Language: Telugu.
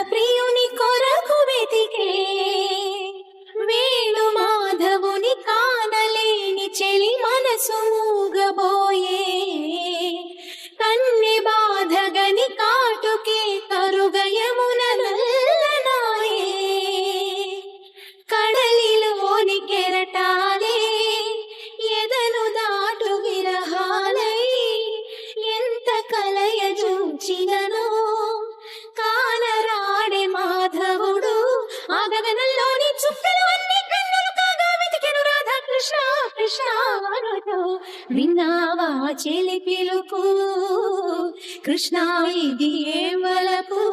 ప్రియుని కొరకు వెతికే వేణు మాధవుని కానలేని చెలి మనసు మూగబోయే కన్నె బాధగని కాటుకే కరుగయమున నల్లనాయే కడలిలోని కెరటాలే ఎదను దాటు విరహాలై ఎంత కలయ చూచిననో కానరాడే మాధవుడు ఆ గగనంలోని చుక్కలు అన్ని కన్నులు కాగా వెతికెను రాధా కృష్ణ కృష్ణ అనుతూ విన్నావా చెలి పిలుపు కృష్ణ ఇది ఏ వలపు